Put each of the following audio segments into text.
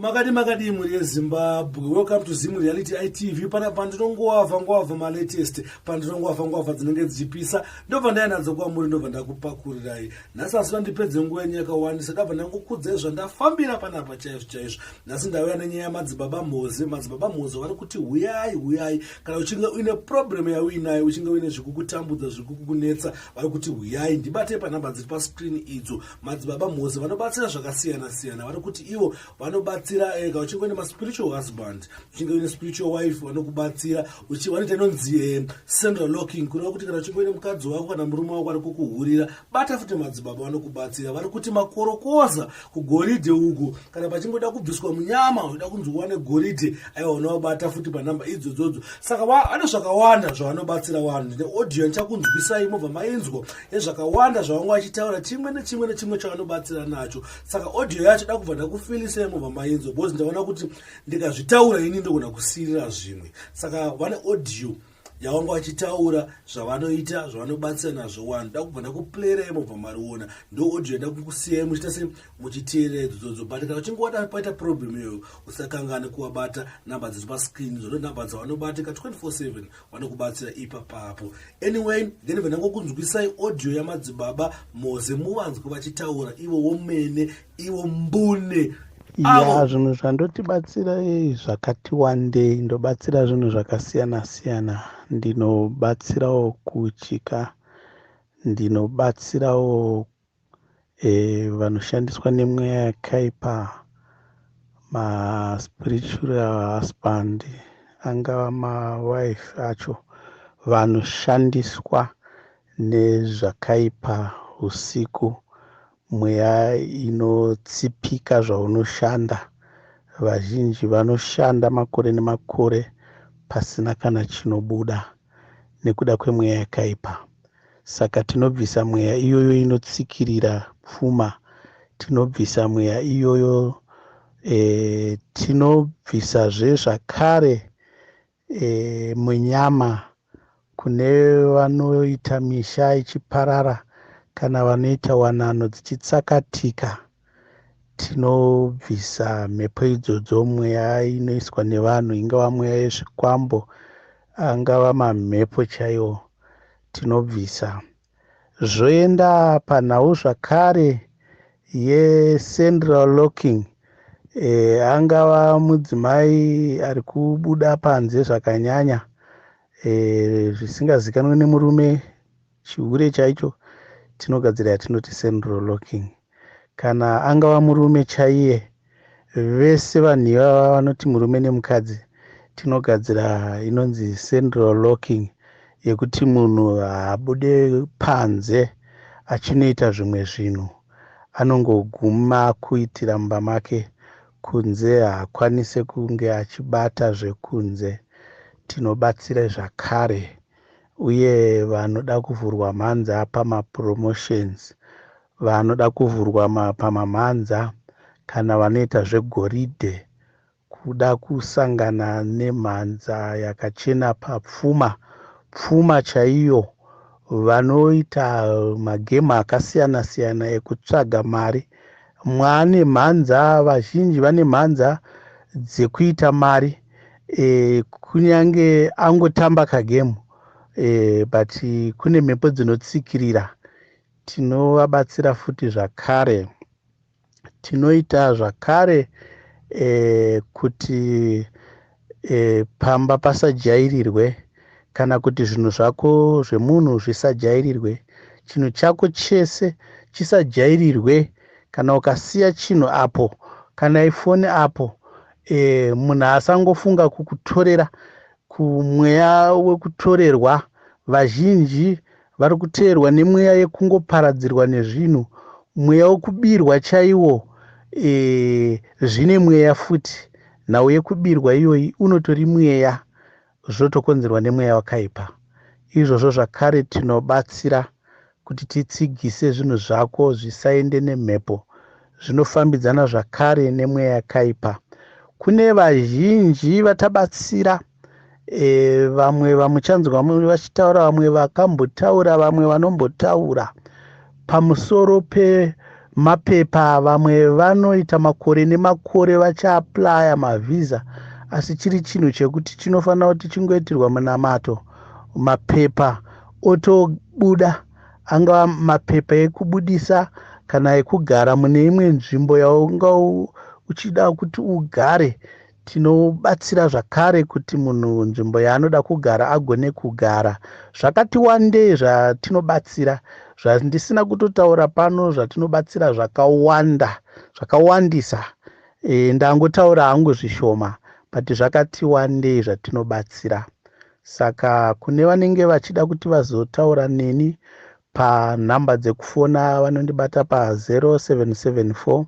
Makadi muri yeZimbabwe. Welcome to Zim Reality ITV. Pana pandinongoavha ma latest. Pandinongoavha dzinenge dzichipisa. Ndobva ndainadzo kwamuri, ndobva ndakupakurirai. Nhasi asina ndipedze nguva yenyu yakawandisa. Ndabva ndangokudzai zvandafambira panapa chaizvo. Nhasi ndauya nenyaya yaMadzibaba Moze. Madzibaba Moze vari kuti huyai. Kana uchinge uine problem yauinayo, uchinge uine zvekukutambudza, zvekukunetsa, vari kuti huyai. Ndibate panhamba dziri pascreen idzo. Madzibaba Moze vanobatsira zvakasiyana-siyana. Vari kuti ivo vanobatsira uchinge une spiritual husband, uchinge une spiritual wife, vanokubatsira. Vanoita inonzi central locking, kureva kuti kana uchinge une mukadzi wako kana murume wako ari kukuhurira, bata futi Madzibaba vanokubatsira. Vari kuti makorokoza kugoridhe uku, kana pachingoda kubviswa munyama, unoda kunzi uwane goridhe, aiwa unovabata futi panhamba idzodzo. Saka ane zvakawanda zvavanobatsira vanhu. Ndine audio ndichakunzwisai mobva mainzwa ezvakawanda zvavanga vachitaura chimwe nechimwe chavanobatsira nacho. Saka audio yacho da kubva ndakufilisai mobva mainzwa, because ndaona kuti ndikazvitaura ini ndogona kusiyirira zvimwe. Saka vane audio yavanga vachitaura zvavanoita, zvavanobatsira nazvo vanhu. Ndakubva ndakuplayirai mobva mariona. Ndo audio ndakukusiyai muchiita se muchiteerera idzodzo. But kana uchinge paita problem iyoyo, usakangane kuwabata namba dziri pascreen. Zondo namba dzavanobatika 24/7 vanokubatsira ipapapo. Anyway, ndinobva ndangokunzwisai audio yaMadzibaba Moze muvanzwe vachitaura ivo womene, ivo mbune. Zvinhu zvandotibatsira zvakati wandei. Ndobatsira zvinhu zvakasiyana-siyana. Ndinobatsirawo kuchika, ndinobatsirawo vanoshandiswa nemweya yakaipa, ma-spiritual husband, angava ma-wife acho, vanoshandiswa nezvakaipa usiku, mweya inotsipika zvaunoshanda. Vazhinji vanoshanda makore nemakore pasina kana chinobuda nekuda kwemweya yakaipa. Saka tinobvisa mweya iyoyo inotsikirira pfuma, tinobvisa mweya iyoyo, tinobvisazve zvakare munyama kune vanoita misha ichiparara kana vanoita wanano dzichitsakatika. Tinobvisa mhepo idzodzo, mweya inoiswa nevanhu, ingava mweya yezvikwambo, angava mamhepo chaiwo, tinobvisa. Zvoenda panhau zvakare yecentral locking, angava mudzimai ari kubuda panze zvakanyanya, zvisingazikanwe nemurume, chihure chaicho, tinogadzira yatinoti central locking. Kana angava murume chaiye, vese vanhu ivava vanoti murume nemukadzi, tinogadzira inonzi central locking, yekuti munhu haabude panze achinoita zvimwe zvinhu. Anongoguma kuitira mumba make, kunze haakwanise kunge achibata zvekunze. Tinobatsira zvakare. Uye vanoda kuvhurwa mhanza pamapromotions, vanoda kuvhurwa pamamhanza, kana vanoita zvegoridhe, kuda kusangana nemhanza yakachena papfuma, pfuma chaiyo, vanoita magemu akasiyana-siyana ekutsvaga mari. Mwane mhanza, vazhinji vane mhanza dzekuita mari, kunyange angotamba kagemu, but kune mhepo dzinotsikirira. Tinovabatsira futi zvakare. Tinoita zvakare kuti pamba pasajairirwe, kana kuti zvinhu zvako zvemunhu zvisajairirwe, chinhu chako chese chisajairirwe. Kana ukasiya chinhu apo, kana ifoni apo, munhu asangofunga kukutorera kumweya wekutorerwa. Vazhinji vari kuteerwa nemweya yekungoparadzirwa nezvinhu. Mweya wekubirwa chaiwo, zvine mweya futi. Nhau yekubirwa iyoyi unotori mweya, zvotokonzerwa nemweya wakaipa. Izvozvo zvakare tinobatsira kuti titsigise zvinhu zvako zvisaende nemhepo, zvinofambidzana zvakare nemweya yakaipa. Kune vazhinji vatabatsira, vamwe vamuchanzwa vamwe vachitaura, vamwe vakambotaura, vamwe vanombotaura pamusoro mapepa, vamwe vanoita makore nemakore vachiaplaya mavhisa, asi chiri chinhu chekuti chinofanira kuti chingoitirwa munamato. Mapepa otobuda, angava mapepa ekubudisa kana ekugara mune imwe nzvimbo yaunga uchida kuti ugare. Tinobatsira zvakare kuti munhu nzvimbo yaanoda kugara agone kugara. Zvakati wandei zvatinobatsira, zvandisina kutotaura pano zvatinobatsira zvakawandisa. Ndangotaura hangu zvishoma, but zvakati wandei zvatinobatsira. Saka kune vanenge vachida kuti vazotaura neni panhamba dzekufona vanondibata pa0774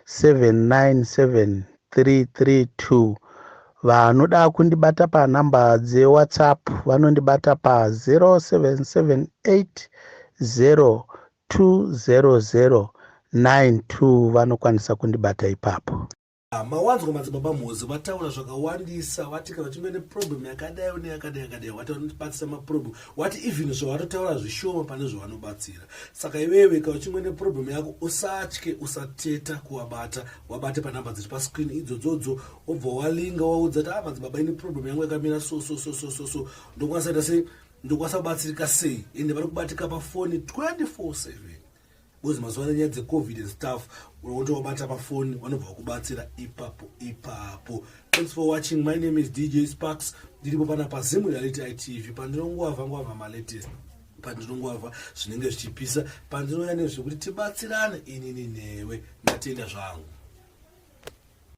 797 332. Vanoda kundibata panhamba dzewhatsapp vanondibata pa0778 020092 vanokwanisa kundibata ipapo. Mawanzwa Madzibaba Moze vataura zvakawandisa, vati kana uchinge neproblem yakadai neyakadai watabatsira maproblem, wati even zvawatotaura zvishoma pane zvavanobatsira. Saka iwewe kana uchinge neproblem yako usatye, usateta kuvabata, wabate panhamba dziri pascreen idzodzo, obva walinga waudza kuti Madzibaba ine problem yangu yakamira so ndokwanisa kubatsirika sei, ende vari kubatika pafoni 24/7. Bozi mazuva nyaya dzecovid and stuff, unotobata pafoni vanobva kubatsira ipapo. Thanks for watching. My name is DJ Speaks. Ndiripo pana pazimuriyality ITV. Pandinongwavha malatest, pandinongwavha zvinenge zvichipisa, pandinouya nezvekuti tibatsirane inini newe. Ndatenda zvangu.